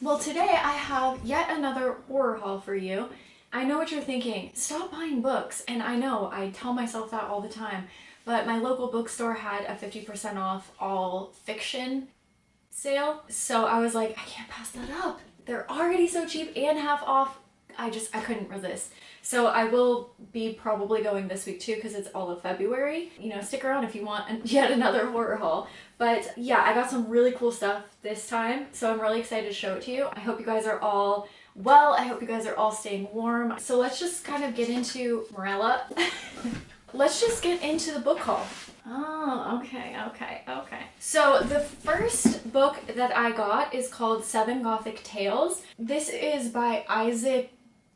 Well, today I have yet another horror haul for you. I know what you're thinking, stop buying books, and I know, I tell myself that all the time, but my local bookstore had a 50% off all fiction sale, so I was like, I can't pass that up. They're already so cheap and half off. I couldn't resist. So I will be probably going this week too because it's all of February. You know, stick around if you want yet another horror haul. But yeah, I got some really cool stuff this time, so I'm really excited to show it to you. I hope you guys are all well. I hope you guys are all staying warm. So let's just kind of get into Morella. Let's just get into the book haul. Oh, okay. So the first book that I got is called Seven Gothic Tales. This is by Isaac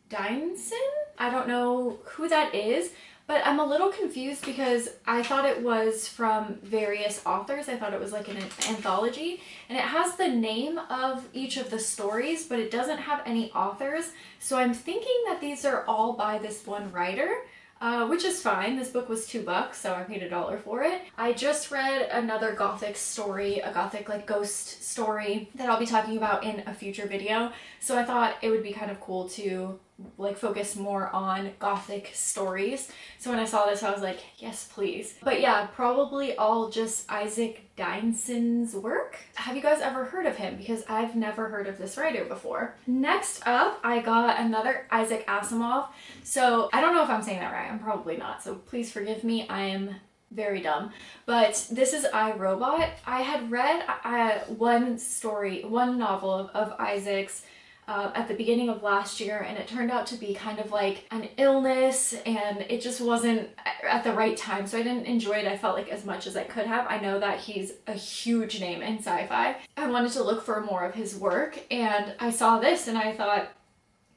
Dynson? I don't know who that is, but I'm a little confused because I thought it was from various authors. I thought it was like an anthology, and it has the name of each of the stories, but it doesn't have any authors. So I'm thinking that these are all by this one writer. Which is fine. This book was $2, so I paid $1 for it. I just read another gothic story, a gothic like ghost story that I'll be talking about in a future video. So I thought it would be kind of cool to like focus more on gothic stories. So when I saw this, I was like, yes, please. But yeah, probably all just Isaac Dynson's work. Have you guys ever heard of him? Because I've never heard of this writer before. Next up, I got another Isaac Asimov. So I don't know if I'm saying that right. I'm probably not. So please forgive me. I am very dumb. But this is I, Robot. I had read one novel of Isaac's at the beginning of last year, and it turned out to be kind of like an illness, and it just wasn't at the right time, so I didn't enjoy it, I felt like, as much as I could have. I know that he's a huge name in sci-fi. I wanted to look for more of his work, and I saw this and I thought,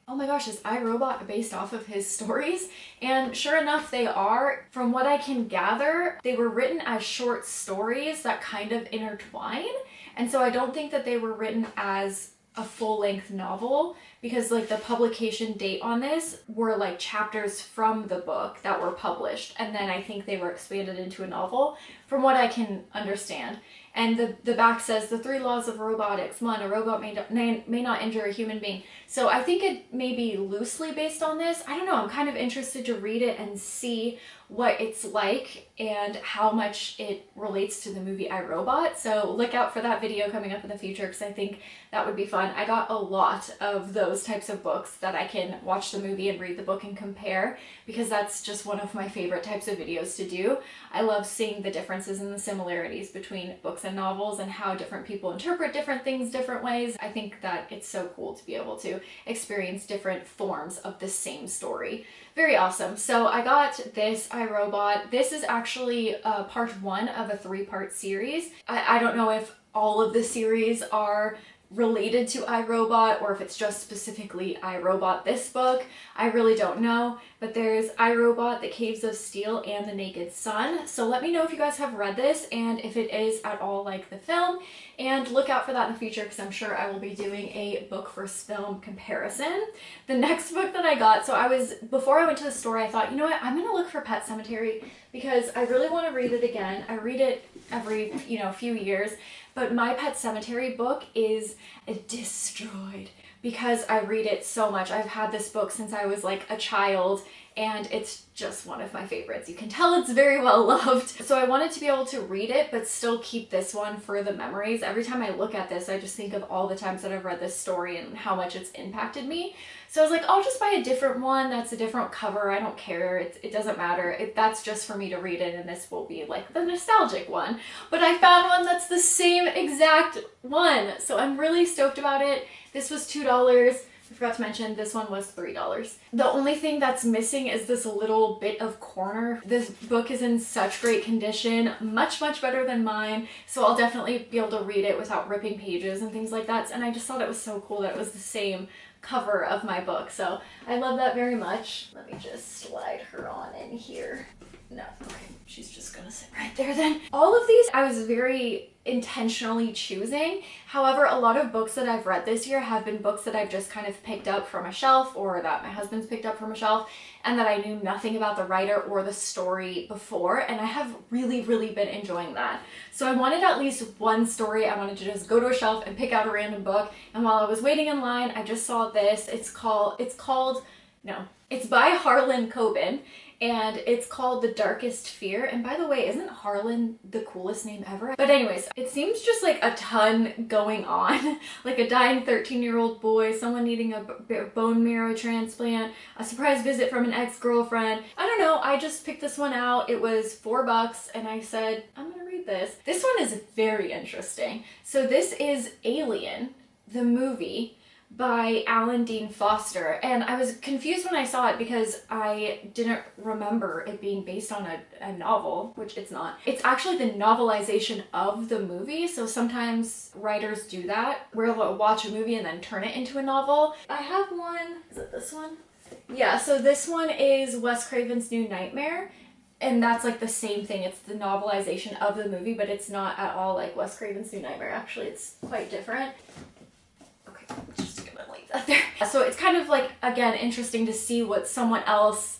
oh my gosh, is I, Robot based off of his stories? And sure enough, they are. From what I can gather, they were written as short stories that kind of intertwine, and so I don't think that they were written as a full-length novel, because like the publication date on this were like chapters from the book that were published, and then I think they were expanded into a novel from what I can understand. And the back says the 3 laws of robotics. 1, a robot may not injure a human being. So I think it may be loosely based on this. I don't know, I'm kind of interested to read it and see what it's like and how much it relates to the movie I, Robot. So look out for that video coming up in the future, because I think that would be fun. I got a lot of those types of books that I can watch the movie and read the book and compare, because that's just one of my favorite types of videos to do. I love seeing the differences and the similarities between books and novels and how different people interpret different things different ways. I think that it's so cool to be able to experience different forms of the same story. Very awesome. So I got this, I, Robot. This is actually part 1 of a 3-part series. I don't know if all of the series are related to I, Robot or if it's just specifically I, Robot this book. I really don't know, but there's I, Robot, The Caves of Steel, and The Naked Sun. So let me know if you guys have read this and if it is at all like the film, and look out for that in the future, because I'm sure I will be doing a book versus film comparison. The next book that I got, before I went to the store, I thought, you know what, I'm gonna look for Pet Sematary because I really want to read it again. I read it every, few years, but my Pet Sematary book is destroyed because I read it so much. I've had this book since I was like a child, and it's just one of my favorites. You can tell it's very well loved. So I wanted to be able to read it, but still keep this one for the memories. Every time I look at this, I just think of all the times that I've read this story and how much it's impacted me. So I was like, I'll just buy a different one that's a different cover. I don't care. It doesn't matter. That's just for me to read it, and this will be like the nostalgic one. But I found one that's the same exact one. So I'm really stoked about it. This was $2. I forgot to mention this one was $3. The only thing that's missing is this little bit of corner. This book is in such great condition, much better than mine, so I'll definitely be able to read it without ripping pages and things like that. And I just thought it was so cool that it was the same cover of my book, so I love that very much. Let me just slide her on in here. No, okay, she's just gonna sit right there then. All of these I was very intentionally choosing. However, a lot of books that I've read this year have been books that I've just kind of picked up from a shelf, or that my husband's picked up from a shelf, and that I knew nothing about the writer or the story before, and I have really been enjoying that. So I wanted at least one story. I wanted to just go to a shelf and pick out a random book, and while I was waiting in line, I just saw this. It's by Harlan Coben, and it's called The Darkest Fear. And by the way, isn't Harlan the coolest name ever? But anyways, it seems just like a ton going on. Like a dying 13-year-old boy, someone needing a bone marrow transplant, a surprise visit from an ex-girlfriend. I don't know, I just picked this one out. It was $4 and I said, I'm gonna read this. This one is very interesting. So this is Alien, the movie, by Alan Dean Foster, and I was confused when I saw it because I didn't remember it being based on a novel, which it's not. It's actually the novelization of the movie, so sometimes writers do that, where they'll watch a movie and then turn it into a novel. I have one, is it this one? Yeah, so this one is Wes Craven's New Nightmare, and that's like the same thing. It's the novelization of the movie, but it's not at all like Wes Craven's New Nightmare. Actually, it's quite different. There. So it's kind of like, again, interesting to see how someone else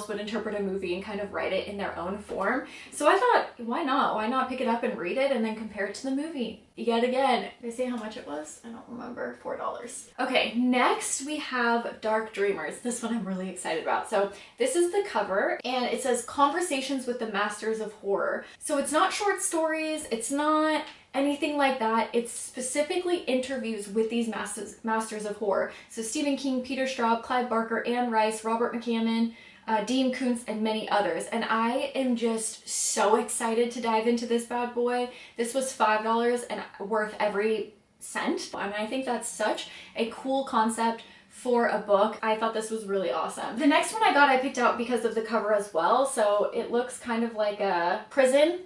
would interpret a movie and kind of write it in their own form. So I thought, why not? Why not pick it up and read it and then compare it to the movie? Yet again, did I say how much it was? I don't remember. $4. Okay, next we have Dark Dreamers. This one I'm really excited about. So this is the cover, and it says Conversations with the Masters of Horror. So it's not short stories, it's not anything like that. It's specifically interviews with these masters of horror. So Stephen King, Peter Straub, Clive Barker, Anne Rice, Robert McCammon, Dean Koontz, and many others. And I am just so excited to dive into this bad boy. This was $5 and worth every cent. And I think that's such a cool concept for a book. I thought this was really awesome. The next one I picked out because of the cover as well. So it looks kind of like a prison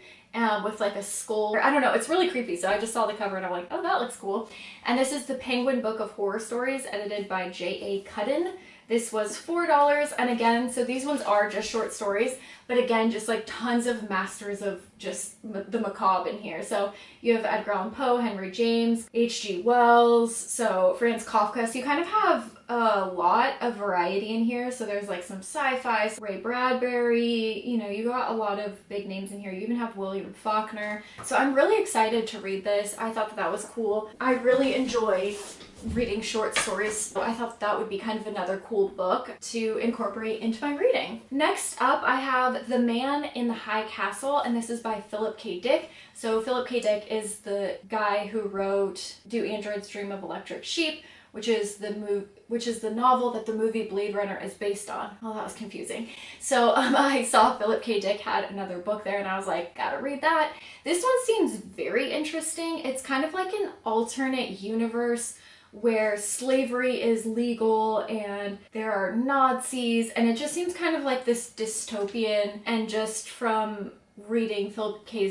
with like a skull. I don't know, it's really creepy. So I just saw the cover and I'm like, oh, that looks cool. And this is the Penguin Book of Horror Stories, edited by J.A. Cudden. This was $4, and again, so these ones are just short stories, but again, just like tons of masters of just the macabre in here. So you have Edgar Allan Poe, Henry James, H.G. Wells, so Franz Kafka. So you kind of have a lot of variety in here. So there's like some sci-fi, Ray Bradbury, you know, you got a lot of big names in here. You even have William Faulkner. So I'm really excited to read this. I thought that was cool. I really enjoy reading short stories, so I thought that would be kind of another cool book to incorporate into my reading. Next up, I have The Man in the High Castle, and this is by Philip K. Dick. So Philip K. Dick is the guy who wrote Do Androids Dream of Electric Sheep, which is the novel that the movie Blade Runner is based on. Oh, that was confusing. So I saw Philip K. Dick had another book there, and I was like, gotta read that. This one seems very interesting. It's kind of like an alternate universe where slavery is legal and there are Nazis, and it just seems kind of like this dystopian. And just from reading Philip K.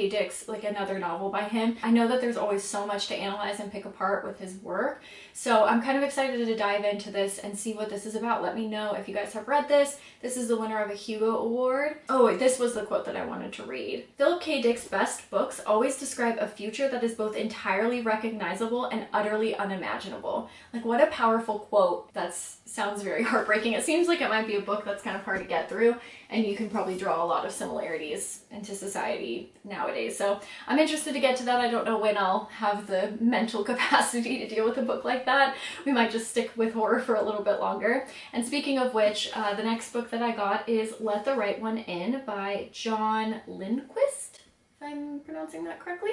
Dick's, like another novel by him, I know that there's always so much to analyze and pick apart with his work. So I'm kind of excited to dive into this and see what this is about. Let me know if you guys have read this. This is the winner of a Hugo Award. Oh, this was the quote that I wanted to read. Philip K. Dick's best books always describe a future that is both entirely recognizable and utterly unimaginable. Like, what a powerful quote. That sounds very heartbreaking. It seems like it might be a book that's kind of hard to get through, and you can probably draw a lot of similarities into society nowadays. So I'm interested to get to that. I don't know when I'll have the mental capacity to deal with a book like that. We might just stick with horror for a little bit longer. And speaking of which, the next book that I got is Let the Right One In by John Lindquist, if I'm pronouncing that correctly.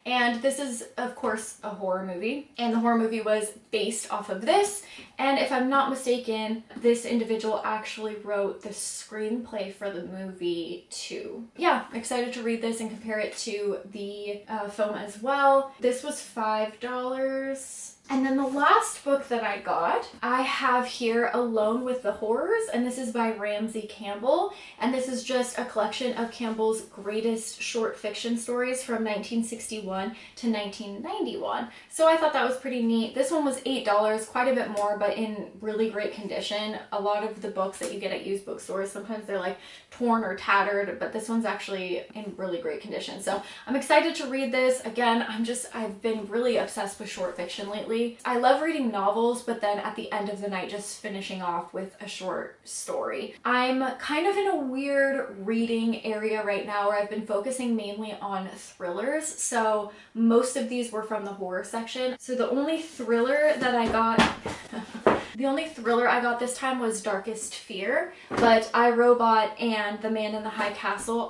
And this is, of course, a horror movie, and the horror movie was based off of this. And if I'm not mistaken, this individual actually wrote the screenplay for the movie too. Yeah, excited to read this and compare it to the film as well. This was $5. And then the last book that I got, I have here Alone with the Horrors, and this is by Ramsey Campbell, and this is just a collection of Campbell's greatest short fiction stories from 1961 to 1991. So I thought that was pretty neat. This one was $8, quite a bit more, but in really great condition. A lot of the books that you get at used bookstores, sometimes they're like torn or tattered, but this one's actually in really great condition. So I'm excited to read this. Again, I've been really obsessed with short fiction lately. I love reading novels, but then at the end of the night just finishing off with a short story. I'm kind of in a weird reading area right now where I've been focusing mainly on thrillers. So most of these were from the horror section. So the only thriller that I got the only thriller I got this time was Darkest Fear, but I, Robot and The Man in the High Castle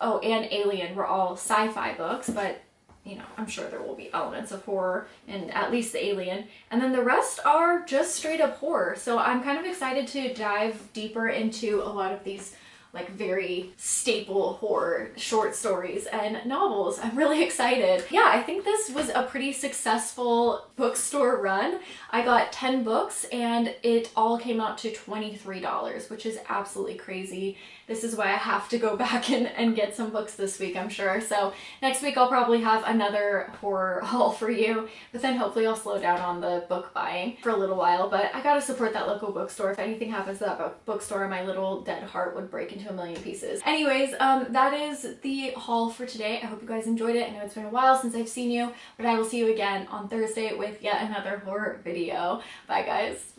and Alien were all sci-fi books, but you know, I'm sure there will be elements of horror in at least the Alien. And then the rest are just straight up horror. So I'm kind of excited to dive deeper into a lot of these like very staple horror short stories and novels. I'm really excited. Yeah, I think this was a pretty successful bookstore run. I got 10 books and it all came out to $23, which is absolutely crazy. This is why I have to go back and get some books this week, I'm sure. So next week I'll probably have another horror haul for you, but then hopefully I'll slow down on the book buying for a little while. But I gotta support that local bookstore. If anything happens to that bookstore, my little dead heart would break into a million pieces. Anyways, that is the haul for today. I hope you guys enjoyed it. I know it's been a while since I've seen you, but I will see you again on Thursday with yet another horror video. Bye guys.